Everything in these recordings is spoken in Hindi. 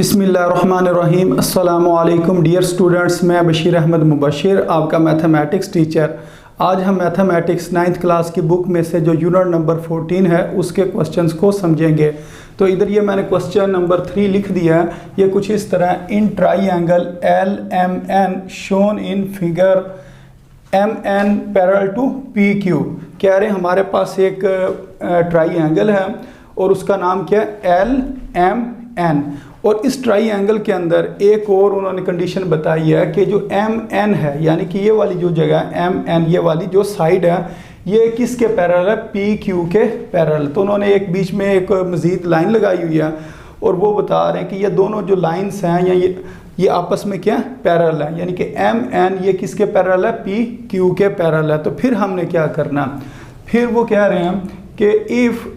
बिस्मिल्लाहिर्रहमानिर्रहीम। अस्सलामु अलैकुम डियर स्टूडेंट्स, मैं बशीर अहमद मुबशिर, आपका मैथमेटिक्स टीचर। आज हम मैथमेटिक्स 9th क्लास की बुक में से जो यूनिट नंबर 14 है उसके क्वेश्चंस को समझेंगे। तो इधर ये मैंने क्वेश्चन नंबर 3 लिख दिया है। ये कुछ इस तरह, in triangle LMN shown in figure MN parallel to PQ। कह रहे हमारे पास एक ट्राइंगल है और उसका नाम क्या है, LMN। और इस ट्राइंगल के अंदर एक और उन्होंने कंडीशन बताई है कि जो MN है, यानी कि ये वाली जो जगह MN, ये वाली जो साइड है, ये किसके पैरेलल है, PQ के पैरेलल। तो उन्होंने एक बीच में एक मज़ीद लाइन लगाई हुई है और वो बता रहे हैं कि ये दोनों जो लाइंस हैं या ये आपस में क्या पैरेलल है, यानी कि MN ये किसके पैरेलल है, PQ के पैरेलल है। तो फिर हमने क्या करना, फिर वो कह रहे हैं कि इफ़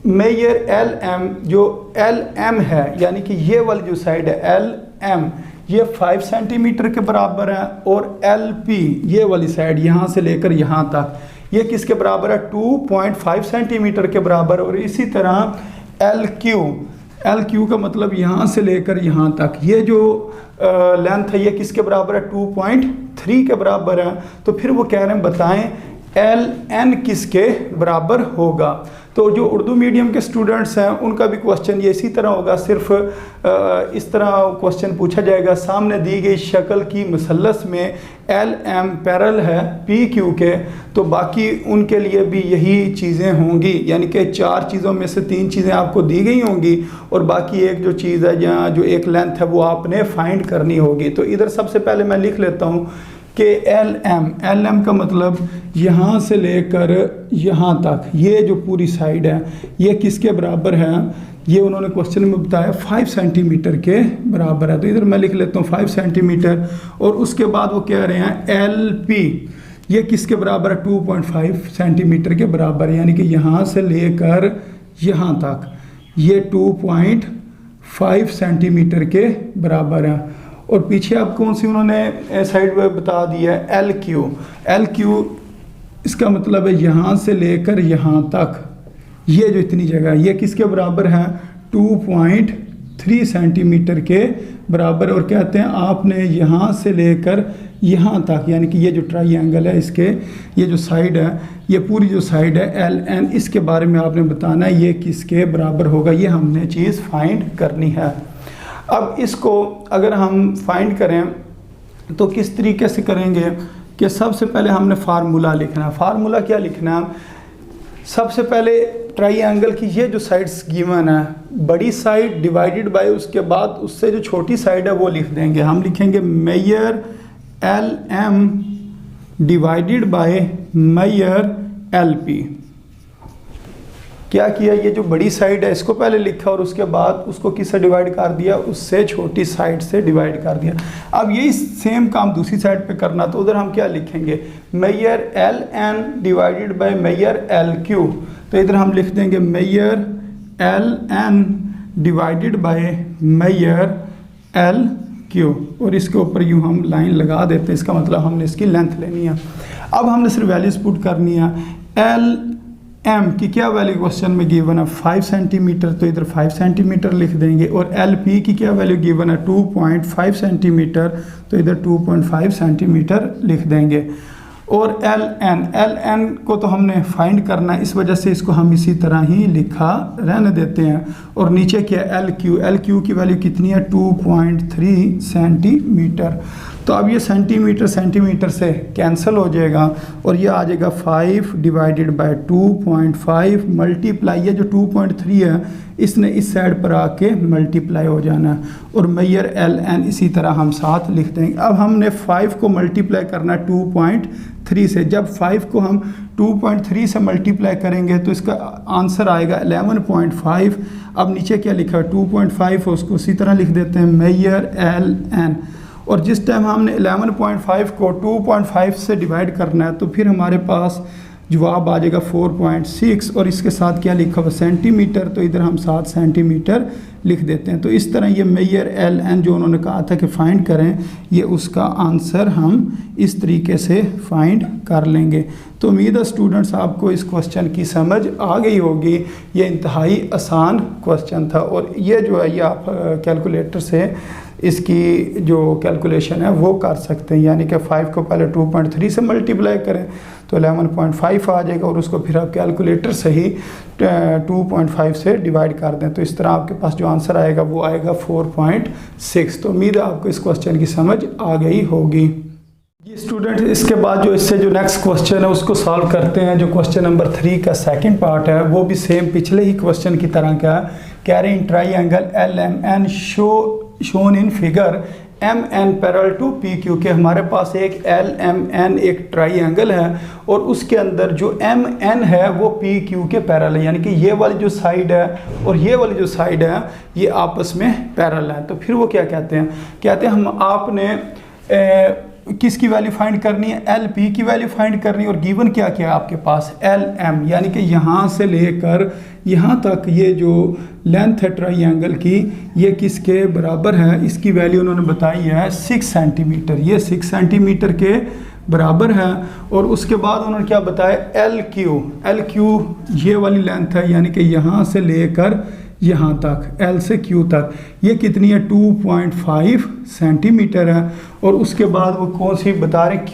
मेजर LM, जो LM है यानी कि ये वाली जो साइड है LM, ये 5 सेंटीमीटर के बराबर है, और LP ये वाली साइड यहाँ से लेकर यहाँ तक ये किसके बराबर है, 2.5 सेंटीमीटर के बराबर। और इसी तरह LQ का मतलब यहाँ से लेकर यहाँ तक ये जो लेंथ है ये किसके बराबर है, 2.3 के बराबर है। तो फिर वो कह रहे हैं बताएं LN किसके बराबर होगा। तो जो उर्दू मीडियम के स्टूडेंट्स हैं उनका भी क्वेश्चन ये इसी तरह होगा, सिर्फ इस तरह क्वेश्चन पूछा जाएगा, सामने दी गई शक्ल की मुसल्लस में LM पैरेलल है PQ के, तो बाकी उनके लिए भी यही चीज़ें होंगी, यानी कि 4 चीज़ों में से 3 चीज़ें आपको दी गई होंगी और बाकी एक जो चीज़ है या जो एक लेंथ है वो आपने फाइंड करनी होगी। तो इधर सबसे पहले मैं लिख लेता हूँ कि LM का मतलब यहाँ से लेकर यहाँ तक ये जो पूरी साइड है ये किसके बराबर है, ये उन्होंने क्वेश्चन में बताया 5 सेंटीमीटर के बराबर है। तो इधर मैं लिख लेता हूँ 5 सेंटीमीटर। और उसके बाद वो कह रहे हैं LP ये किसके बराबर है, 2.5 सेंटीमीटर के बराबर है, यानी कि यहाँ से लेकर यहाँ तक ये 2.5 सेंटीमीटर के बराबर है। और पीछे अब कौन सी उन्होंने साइड में बता दिया है, LQ इसका मतलब है यहाँ से लेकर यहाँ तक ये जो इतनी जगह ये किसके बराबर है, 2.3 सेंटीमीटर के बराबर। और कहते हैं आपने यहाँ से लेकर यहाँ तक, यानी कि ये जो ट्राइंगल है इसके ये जो साइड है, ये पूरी जो साइड है LN, इसके बारे में आपने बताना है ये किसके बराबर होगा, ये हमने चीज़ फाइंड करनी है। अब इसको अगर हम फाइंड करें तो किस तरीके से करेंगे कि सबसे पहले हमने फार्मूला लिखना है। फार्मूला क्या लिखना है, सबसे पहले ट्राइंगल की ये जो साइड्स गिवन है, बड़ी साइड डिवाइडेड बाय उसके बाद उससे जो छोटी साइड है वो लिख देंगे। हम लिखेंगे measure LM divided by measure LP। क्या किया, ये जो बड़ी साइड है इसको पहले लिखा और उसके बाद उसको किससे डिवाइड कर दिया, उससे छोटी साइड से डिवाइड कर दिया। अब यही सेम काम दूसरी साइड पे करना, तो उधर हम क्या लिखेंगे, measure LN divided by measure LQ। तो इधर हम लिख देंगे measure LN divided by measure LQ, और इसके ऊपर यूँ हम लाइन लगा देते हैं, इसका मतलब हमने इसकी लेंथ लेनी है। अब हमने सिर्फ वैल्यूज पुट करनी है। LM की क्या वैल्यू क्वेश्चन में गिवन है, 5 सेंटीमीटर, तो इधर 5 सेंटीमीटर लिख देंगे। और LP की क्या वैल्यू गिवन है, 2.5 सेंटीमीटर, तो इधर 2.5 सेंटीमीटर लिख देंगे। और LN को तो हमने फाइंड करना है, इस वजह से इसको हम इसी तरह ही लिखा रहने देते हैं। और नीचे क्या LQ की वैल्यू कितनी है, 2.3 सेंटीमीटर। तो अब ये सेंटीमीटर से कैंसिल हो जाएगा और ये आ जाएगा 5 डिवाइडेड बाय 2.5 मल्टीप्लाई, ये जो 2.3 है इसने इस साइड पर आके मल्टीप्लाई हो जाना है। और मेजर LN इसी तरह हम साथ लिख देंगे। अब हमने 5 को मल्टीप्लाई करना है 2.3 से। जब 5 को हम 2.3 से मल्टीप्लाई करेंगे तो इसका आंसर आएगा 11.5। अब नीचे क्या लिखा है, 2.5, उसको उसी तरह लिख देते हैं मेजर LN। और जिस टाइम हमने 11.5 को 2.5 से डिवाइड करना है तो फिर हमारे पास जवाब आ जाएगा 4.6 और इसके साथ क्या लिखा हुआ सेंटीमीटर, तो इधर हम 7 सेंटीमीटर लिख देते हैं। तो इस तरह ये मेजर एल एन जो उन्होंने कहा था कि फाइंड करें, ये उसका आंसर हम इस तरीके से फाइंड कर लेंगे। तो उम्मीद है स्टूडेंट्स आपको इस क्वेश्चन की समझ आ गई होगी। ये इंतहाई आसान क्वेश्चन था और ये जो है ये आप कैलकुलेटर से इसकी जो कैलकुलेशन है वो कर सकते हैं, यानी कि 5 को पहले 2.3 से मल्टीप्लाई करें तो 11.5 आ जाएगा और उसको फिर आप कैलकुलेटर से ही 2.5 से डिवाइड कर दें, तो इस तरह आपके पास जो आंसर आएगा वो आएगा 4.6। तो उम्मीद है आपको इस क्वेश्चन की समझ आ गई होगी। ये स्टूडेंट इसके बाद जो इससे जो नेक्स्ट क्वेश्चन है उसको सॉल्व करते हैं। जो क्वेश्चन नंबर 3 का सेकंड पार्ट है वो भी सेम पिछले ही क्वेश्चन की तरह का है। कह रहे हैं triangle LMN shown in figure MN parallel to PQ के हमारे पास एक LMN एक ट्राइंगल है और उसके अंदर जो MN है वो PQ के पैरेलल है, यानी कि ये वाली जो साइड है और ये वाली जो साइड है ये आपस में पैरेलल है। तो फिर वो क्या कहते हैं, कहते हैं हम आपने किसकी वैल्यू फाइंड करनी है, LP की वैल्यू फाइंड करनी है और गिवन क्या क्या है आपके पास LM, यानी कि यहाँ से लेकर यहाँ तक ये जो लेंथ है ट्राइंगल की ये किसके बराबर है, इसकी वैल्यू उन्होंने बताई है 6 सेंटीमीटर, ये 6 सेंटीमीटर के बराबर है। और उसके बाद उन्होंने क्या बताया LQ ये वाली लेंथ है, यानी कि यहाँ से लेकर यहाँ तक L से Q तक ये कितनी है 2.5 सेंटीमीटर है। और उसके बाद वो कौन सी बता रहे हैं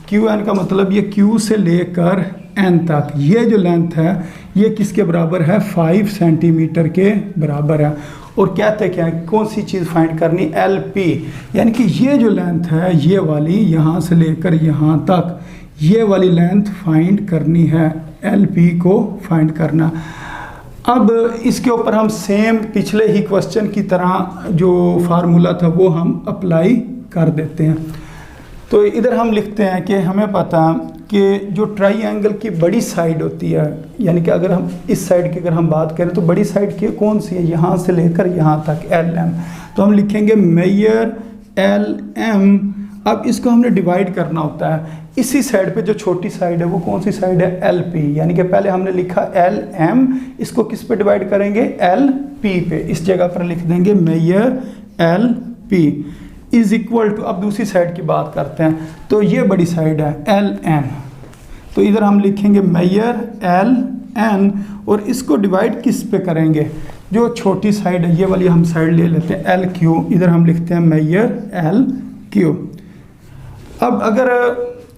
QN का मतलब ये Q से लेकर N तक ये जो लेंथ है ये किसके बराबर है 5 सेंटीमीटर के बराबर है। और कहते क्या है कौन सी चीज़ फाइंड करनी LP, यानी कि ये जो लेंथ है ये वाली यहाँ से लेकर यहाँ तक ये वाली लेंथ फाइंड करनी है, LP को फाइंड करना। अब इसके ऊपर हम सेम पिछले ही क्वेश्चन की तरह जो फार्मूला था वो हम अप्लाई कर देते हैं। तो इधर हम लिखते हैं कि हमें पता कि जो ट्राइंगल की बड़ी साइड होती है, यानी कि अगर हम इस साइड की अगर हम बात करें तो बड़ी साइड की कौन सी है, यहाँ से लेकर यहाँ तक LM, तो हम लिखेंगे मेजर LM। अब इसको हमने डिवाइड करना होता है, इसी साइड पे जो छोटी साइड है वो कौन सी साइड है LP, यानी कि पहले हमने लिखा LM, इसको किस पे डिवाइड करेंगे LP पे, इस जगह पर लिख देंगे measure LP is equal to, अब दूसरी साइड की बात करते हैं तो ये बड़ी साइड है LN, तो इधर हम लिखेंगे मेजर LN और इसको डिवाइड किस पे करेंगे, जो छोटी साइड है ये वाली हम साइड ले लेते हैं LQ, इधर हम लिखते हैं मेजर LQ। अब अगर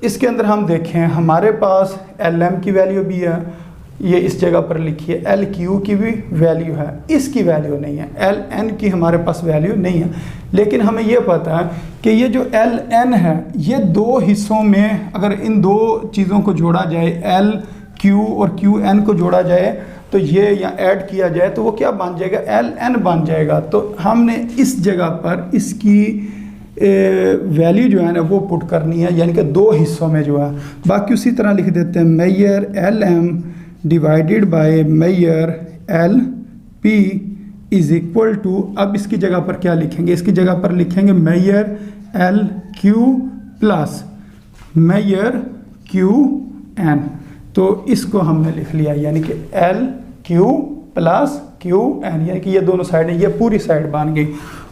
इसके अंदर हम देखें हमारे पास LM की वैल्यू भी है, ये इस जगह पर लिखी है, LQ की भी वैल्यू है, इसकी वैल्यू नहीं है, LN की हमारे पास वैल्यू नहीं है। लेकिन हमें ये पता है कि ये जो LN है ये दो हिस्सों में अगर इन दो चीज़ों को जोड़ा जाए, LQ और QN को जोड़ा जाए तो ये या ऐड किया जाए तो वो क्या बन जाएगा LN बन जाएगा। तो हमने इस जगह पर इसकी वैल्यू जो है ना वो पुट करनी है, यानी कि दो हिस्सों में जो है। बाकी उसी तरह लिख देते हैं measure LM divided by measure LP is equal to, अब इसकी जगह पर क्या लिखेंगे, इसकी जगह पर लिखेंगे measure LQ plus measure QN। तो इसको हमने लिख लिया, यानी कि LQ प्लस QN, यानी कि ये दोनों साइडें ये पूरी साइड बन गई।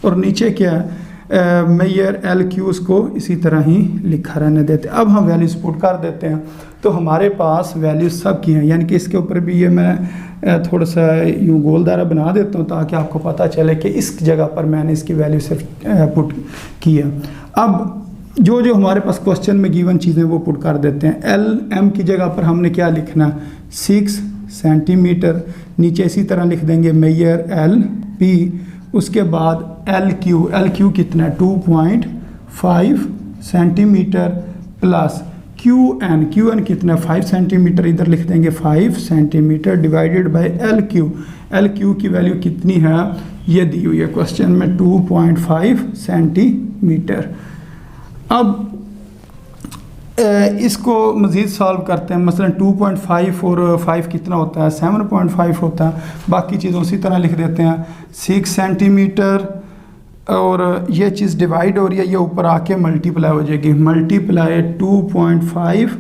और नीचे क्या है मेजर LQ उसको इसी तरह ही लिखा रहने देते हैं। अब हम वैल्यूज पुट कर देते हैं तो हमारे पास वैल्यूज सब की हैं, यानी कि इसके ऊपर भी ये मैं थोड़ा सा यूँ गोल दायरा बना देता हूँ ताकि आपको पता चले कि इस जगह पर मैंने इसकी वैल्यू सिर्फ पुट की है। अब जो जो हमारे पास क्वेश्चन में गिवन चीज़ें वो पुट कर देते हैं। LM की जगह पर हमने क्या लिखना 6 सेंटीमीटर, नीचे इसी तरह लिख देंगे मेजर LP, उसके बाद LQ कितना है 2.5 सेंटीमीटर प्लस QN कितना है 5 सेंटीमीटर, इधर लिख देंगे 5 सेंटीमीटर डिवाइडेड बाय LQ की वैल्यू कितनी है ये दी हुई है क्वेश्चन में 2.5 सेंटीमीटर। अब इसको मज़ीद सॉल्व करते हैं, मसलन 2.5 और 5 कितना होता है 7.5 होता है। बाकी चीज़ों उसी तरह लिख देते हैं 6 सेंटीमीटर और ये चीज़ डिवाइड हो रही है, ये ऊपर आके मल्टीप्लाई हो जाएगी, multiply 2.5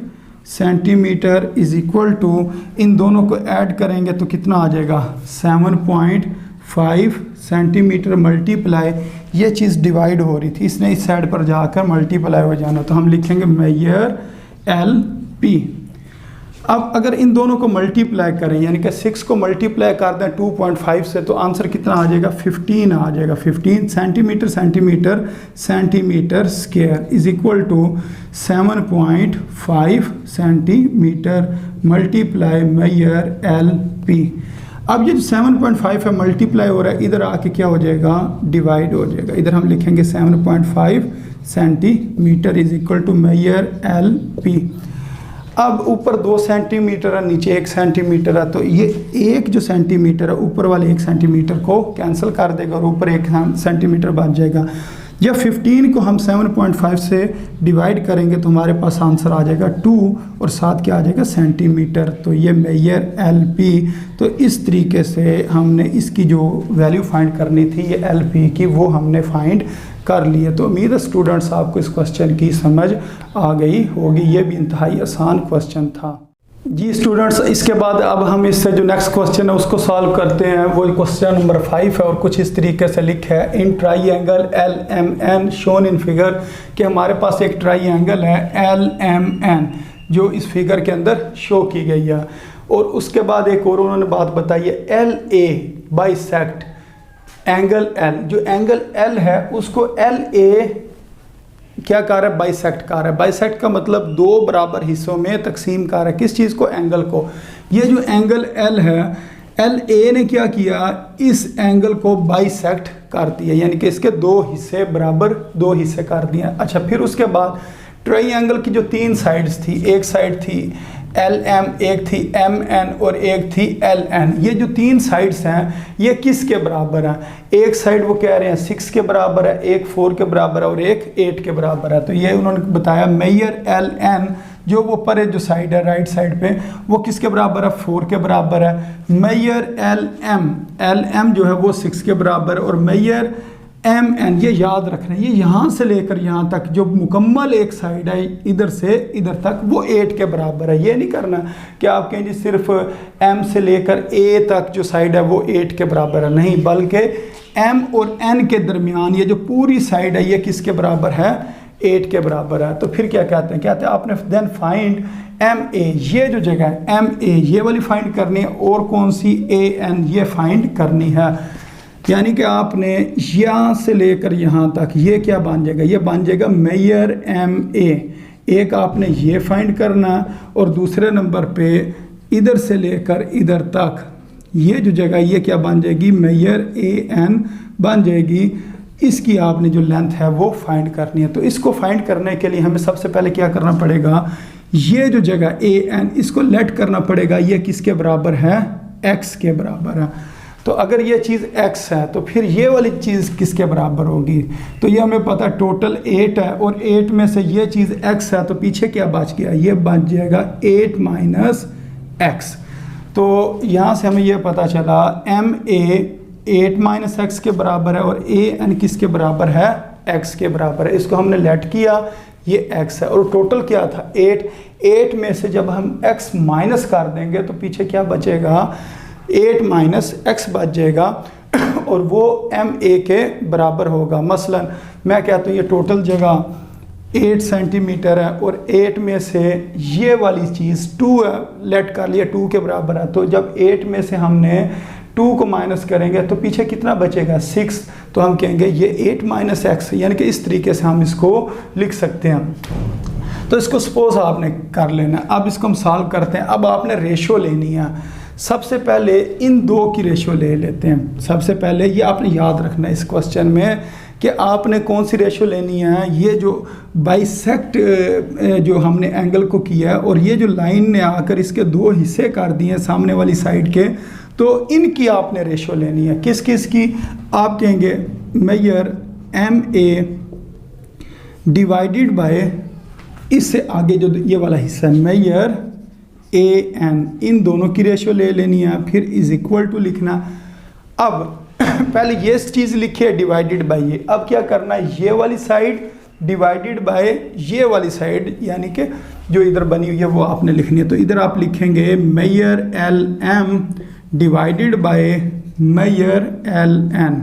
centimetre is equal to, इन दोनों को ऐड करेंगे तो कितना आ जाएगा 7.5 सेंटीमीटर मल्टीप्लाई, ये चीज़ डिवाइड हो रही थी, इसने इस साइड पर जाकर मल्टीप्लाई हो जाना, तो हम लिखेंगे मेजर एल पी। अब अगर इन दोनों को मल्टीप्लाई करें यानी कि 6 को मल्टीप्लाई कर दें 2.5 से, तो आंसर कितना आ जाएगा 15 आ जाएगा। 15 centimetre centimetre centimetre square is equal to 7.5 centimetre multiply measure L P. अब ये जो 7.5 है मल्टीप्लाई हो रहा है, इधर आके क्या हो जाएगा डिवाइड हो जाएगा, इधर हम लिखेंगे 7.5 centimetre is equal to measure L P. अब ऊपर 2 सेंटीमीटर है, नीचे 1 सेंटीमीटर है, तो ये एक जो सेंटीमीटर है ऊपर वाले 1 सेंटीमीटर को कैंसिल कर देगा और ऊपर 1 सेंटीमीटर बच जाएगा। जब 15 को हम 7.5 से डिवाइड करेंगे तो हमारे पास आंसर आ जाएगा 2 और साथ क्या आ जाएगा सेंटीमीटर, तो ये मेजर एल पी। तो इस तरीके से हमने इसकी जो वैल्यू फाइंड करनी थी ये एल पी की, वो हमने फाइंड कर लिए। तो उम्मीद है स्टूडेंट्स आपको इस क्वेश्चन की समझ आ गई होगी, ये भी इंतहाई आसान क्वेश्चन था। जी स्टूडेंट्स, इसके बाद अब हम इससे जो नेक्स्ट क्वेश्चन है उसको सॉल्व करते हैं। वो क्वेश्चन नंबर 5 है और कुछ इस तरीके से लिखा है, in triangle L M N shown in figure, कि हमारे पास एक ट्राइंगल है एल एम एन जो इस फिगर के अंदर शो की गई है, और उसके बाद एक और उन्होंने बात बताई है L A bisect angle L, जो एंगल एल है उसको एल ए क्या कर रहा है बाइसेक्ट कर रहा है। बाइसेक्ट का मतलब 2 बराबर हिस्सों में तकसीम कर रहा है, किस चीज़ को एंगल को। ये जो एंगल एल है, एल ए ने क्या किया इस एंगल को बाइसेक्ट कर दिया, यानी कि इसके 2 हिस्से बराबर 2 हिस्से कर दिए। अच्छा, फिर उसके बाद ट्राइंगल की जो 3 साइड्स थी, एक साइड थी एल एम, एक थी एम एन और एक थी एल एन, ये जो 3 साइड्स हैं ये किसके बराबर हैं। एक साइड वो कह रहे हैं 6 के बराबर है, एक 4 के बराबर है और एक 8 के बराबर है। तो ये उन्होंने बताया मेजर एल एन, जो वो परे जो साइड है राइट साइड पे, वो किसके बराबर है 4 के बराबर है। मेजर एल एम जो है वो 6 के बराबर, और मेजर एम एन, ये याद रखना है, ये यहाँ से लेकर यहाँ तक जो मुकम्मल एक साइड है इधर से इधर तक वो 8 के बराबर है। ये नहीं करना कि आप कहें जी सिर्फ एम से लेकर ए तक जो साइड है वो 8 के बराबर है, नहीं, बल्कि एम और एन के दरमियान ये जो पूरी साइड है ये किसके बराबर है 8 के बराबर है। तो फिर क्या कहते हैं, कहते हैं आपने देन फाइंड एम ए, ये जो जगह है एम ए ये वाली फाइंड करनी है, और कौन सी ए एन ये फाइंड करनी है। यानी कि आपने यहाँ से लेकर यहाँ तक ये क्या बन जाएगा, ये बन जाएगा मेजर एम ए। एक आपने ये फाइंड करना, और दूसरे नंबर पे इधर से लेकर इधर तक ये जो जगह ये क्या बन जाएगी मेजर ए एन बन जाएगी। इसकी आपने जो लेंथ है वो फाइंड करनी है। तो इसको फाइंड करने के लिए हमें सबसे पहले क्या करना पड़ेगा, ये जो जगह ए एन इसको लेट करना पड़ेगा, ये किसके बराबर है एक्स के बराबर है। तो अगर ये चीज़ x है तो फिर ये वाली चीज़ किसके बराबर होगी, तो ये हमें पता टोटल 8 है, और 8 में से ये चीज़ x है तो पीछे क्या बच गया, ये बच जाएगा 8 माइनस x। तो यहाँ से हमें ये पता चला एम ए 8 माइनस एक्स के बराबर है और ए एन किसके बराबर है x के बराबर है। इसको हमने लेट किया, ये x है, और टोटल क्या था 8 में से जब हम x माइनस कर देंगे तो पीछे क्या बचेगा 8 माइनस एक्स बच जाएगा, और वो एम ए के बराबर होगा। मसलन मैं कहता हूँ ये टोटल जगह 8 सेंटीमीटर है, और 8 में से ये वाली चीज़ 2 है, लेट कर लिया 2 के बराबर है। तो जब 8 में से हमने 2 को माइनस करेंगे तो पीछे कितना बचेगा 6, तो हम कहेंगे ये 8 माइनस एक्स, यानी कि इस तरीके से हम इसको लिख सकते हैं। तो इसको सपोज आपने कर लेना। अब इसको हम सॉल्व करते हैं। अब आपने रेशो लेनी है। सबसे पहले इन 2 की रेशो ले लेते हैं। सबसे पहले ये आपने याद रखना है इस क्वेश्चन में कि आपने कौन सी रेशो लेनी है। ये जो बाइसेक्ट जो हमने एंगल को किया है, और ये जो लाइन ने आकर इसके 2 हिस्से कर दिए हैं सामने वाली साइड के, तो इनकी आपने रेशो लेनी है। किस किस की, आप कहेंगे measure M A divided by, इससे आगे जो ये वाला हिस्सा है मेजर ए एन, इन दोनों की रेशो ले लेनी है, फिर इज इक्वल टू लिखना। अब पहले ये चीज़ लिखी है डिवाइडेड बाय ये, अब क्या करना है ये वाली साइड डिवाइडेड बाय ये वाली साइड, यानी कि जो इधर बनी हुई है वो आपने लिखनी है। तो इधर आप लिखेंगे measure L M divided by measure L N.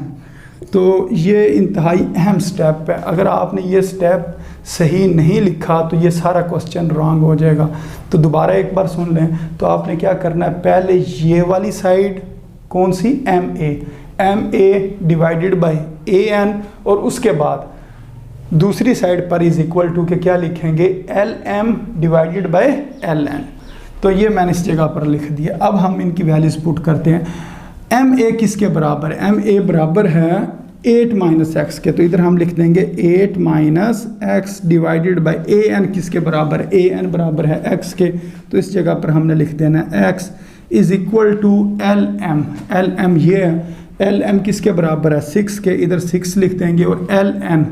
तो ये इंतहाई अहम स्टेप है, अगर आपने ये स्टेप सही नहीं लिखा तो ये सारा क्वेश्चन रॉन्ग हो जाएगा। तो दोबारा एक बार सुन लें। तो आपने क्या करना है, पहले ये वाली साइड कौन सी, M A divided by A N, और उसके बाद दूसरी साइड पर इज इक्वल टू के क्या लिखेंगे, L M divided by L N. तो ये मैंने इस जगह पर लिख दिया। अब हम इनकी वैल्यूज पुट करते हैं। एम ए किसके बराबर है, एम ए बराबर है 8 माइनस एक्स के। तो इधर हम लिख देंगे 8 minus X divided by A N किसके बराबर है, ए एन बराबर है एक्स के। तो इस जगह पर हमने लिख देना X is equal to L M ये है, एल एम किसके बराबर है 6 के, इधर 6 लिख देंगे, और एल एन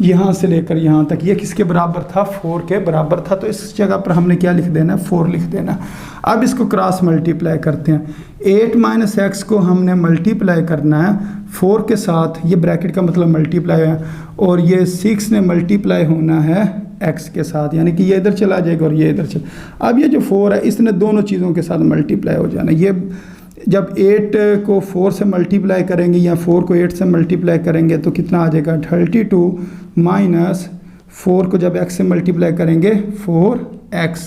यहाँ से लेकर यहाँ तक ये किसके बराबर था, 4 के बराबर था। तो इस जगह पर हमने क्या लिख देना, 4 लिख देना। अब इसको क्रॉस मल्टीप्लाई करते हैं। 8 माइनस एक्स को हमने मल्टीप्लाई करना है 4 के साथ, ये ब्रैकेट का मतलब मल्टीप्लाई है, और ये 6 ने मल्टीप्लाई होना है एक्स के साथ, यानी कि ये इधर चला जाएगा और ये इधर चला। अब ये जो 4 है इसने दोनों चीज़ों के साथ मल्टीप्लाई हो जाना। ये जब 8 को 4 से मल्टीप्लाई करेंगे या 4 को 8 से मल्टीप्लाई करेंगे तो कितना आ जाएगा, 32 माइनस 4 को जब x से मल्टीप्लाई करेंगे 4x,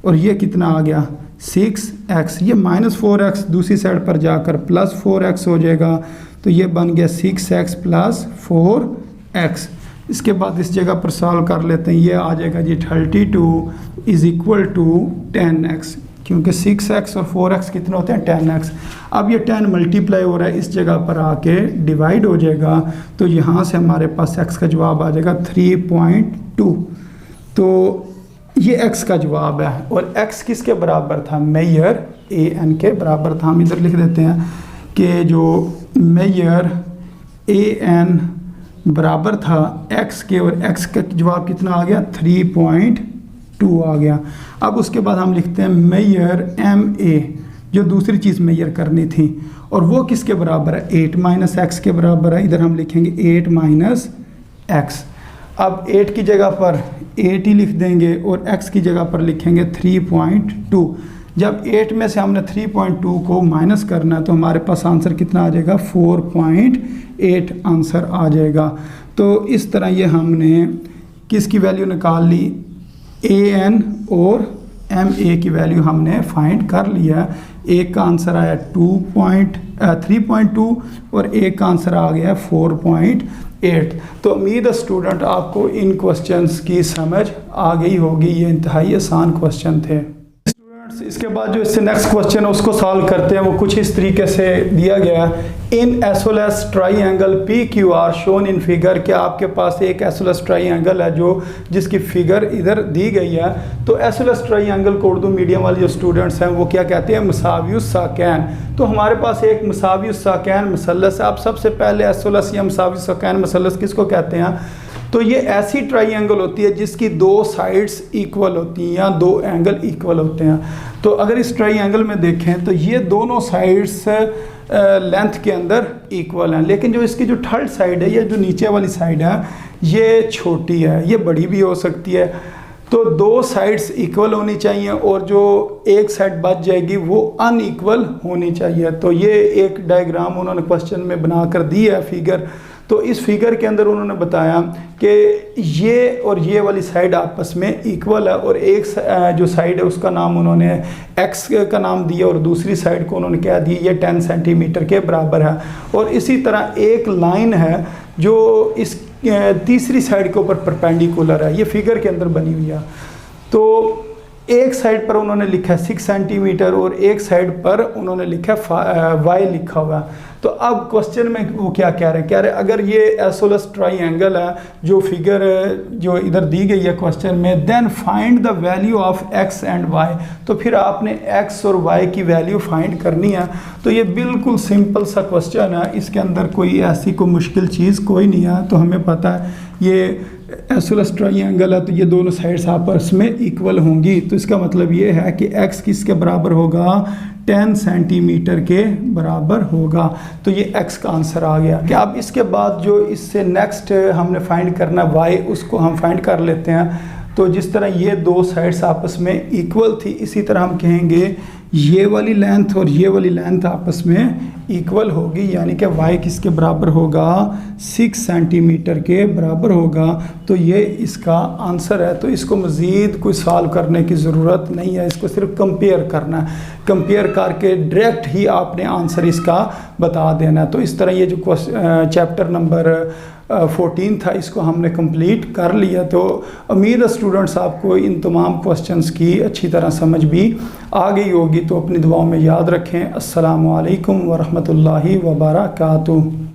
और ये कितना आ गया 6x। ये माइनस 4x दूसरी साइड पर जाकर प्लस 4x हो जाएगा। तो ये बन गया 6x प्लस 4x। इसके बाद इस जगह पर सॉल्व कर लेते हैं। ये आ जाएगा जी 32 इज इक्वल टू 10x, क्योंकि 6x और 4x कितने होते हैं 10x। अब ये 10 मल्टीप्लाई हो रहा है, इस जगह पर आके डिवाइड हो जाएगा। तो यहाँ से हमारे पास x का जवाब आ जाएगा 3.2। तो ये x का जवाब है, और x किसके बराबर था, मेजर ए एन के बराबर था। हम इधर लिख देते हैं कि जो मेजर ए एन बराबर था x के, और x का जवाब कितना आ गया 3.2 आ गया। अब उसके बाद हम लिखते हैं मेजर एम ए, जो दूसरी चीज़ मेजर करनी थी, और वो किसके बराबर है 8 माइनस एक्स के बराबर है। इधर हम लिखेंगे 8 माइनस एक्स। अब 8 की जगह पर 8 ही लिख देंगे और x की जगह पर लिखेंगे 3.2। जब 8 में से हमने 3.2 को माइनस करना है तो हमारे पास आंसर कितना आ जाएगा 4.8 आंसर आ जाएगा। तो इस तरह ये हमने किसकी वैल्यू निकाल ली, ए एन और एम ए की वैल्यू हमने फाइंड कर लिया। एक का आंसर आया 3.2 और एक का आंसर आ गया 4.8। तो उम्मीद है स्टूडेंट आपको इन क्वेश्चंस की समझ आ गई होगी। ये इंतहाई आसान क्वेश्चन थे स्टूडेंट्स। इसके बाद जो इससे नेक्स्ट क्वेश्चन है उसको सॉल्व करते हैं। वो कुछ इस तरीके से दिया गया है, in isosceles triangle P Q R shown in figure. क्या आपके पास एक एसोलेस ट्राइंगल है जो जिसकी फिगर इधर दी गई है। तो एसोलेस ट्राइंगल को उर्दू मीडियम वाले जो स्टूडेंट्स हैं वो क्या कहते हैं, मुसावियुस साकैन। तो हमारे पास एक मुसावियुस साकैन मसलस है। आप सबसे पहले एसोलेस या मुसावियुस साकैन मसलस किसको कहते हैं, तो ये ऐसी ट्राइंगल होती है जिसकी दो साइड्स इक्वल होती हैं या दो एंगल इक्वल होते हैं। तो अगर इस ट्राइंगल में देखें तो ये दोनों साइड्स लेंथ के अंदर इक्वल हैं, लेकिन जो इसकी जो थर्ड साइड है, ये जो नीचे वाली साइड है, ये छोटी है, ये बड़ी भी हो सकती है। तो दो साइड्स इक्वल होनी चाहिए और जो एक साइड बच जाएगी वो अनइक्वल होनी चाहिए। तो ये एक डायग्राम उन्होंने क्वेश्चन में बनाकर दी है फिगर। तो इस फिगर के अंदर उन्होंने बताया कि ये और ये वाली साइड आपस में इक्वल है, और एक जो साइड है उसका नाम उन्होंने x का नाम दिया और दूसरी साइड को उन्होंने क्या दिया, ये 10 सेंटीमीटर के बराबर है। और इसी तरह एक लाइन है जो इस तीसरी साइड के ऊपर परपेंडिकुलर है, ये फिगर के अंदर बनी हुई है। तो एक साइड पर उन्होंने लिखा है 6 सेंटीमीटर और एक साइड पर उन्होंने लिखा है y लिखा हुआ है। तो अब क्वेश्चन में वो क्या कह रहे हैं, कह रहे हैं अगर ये एसोलेस ट्राइंगल है जो फिगर जो इधर दी गई है क्वेश्चन में, then find the value of x and y। तो फिर आपने x और y की वैल्यू फाइंड करनी है। तो ये बिल्कुल सिंपल सा क्वेश्चन है, इसके अंदर कोई ऐसी कोई मुश्किल चीज़ कोई नहीं है। तो हमें पता है ये एसोलेस ट्राइंगल है तो ये दोनों साइड्स आपस में इक्वल होंगी। तो इसका मतलब ये है कि x किसके बराबर होगा, 10 सेंटीमीटर के बराबर होगा। तो ये x का आंसर आ गया। कि अब इसके बाद जो इससे नेक्स्ट हमने फाइंड करना y, उसको हम फाइंड कर लेते हैं। तो जिस तरह ये दो साइड्स आपस में इक्वल थी, इसी तरह हम कहेंगे ये वाली लेंथ और ये वाली लेंथ आपस में इक्वल होगी, यानी कि y किसके बराबर होगा, 6 सेंटीमीटर के बराबर होगा। तो ये इसका आंसर है। तो इसको मज़ीद कोई सॉल्व करने की ज़रूरत नहीं है, इसको सिर्फ कंपेयर करना है, कंपेयर करके डायरेक्ट ही आपने आंसर इसका बता देना है। तो इस तरह ये जो चैप्टर नंबर 14 था इसको हमने कंप्लीट कर लिया। तो उम्मीद है स्टूडेंट्स आपको इन तमाम क्वेश्चंस की अच्छी तरह समझ भी आ गई होगी। तो अपनी दुआओं में याद रखें। अस्सलामु अलैकुम वरहमतुल्लाहि वबरकातुहू।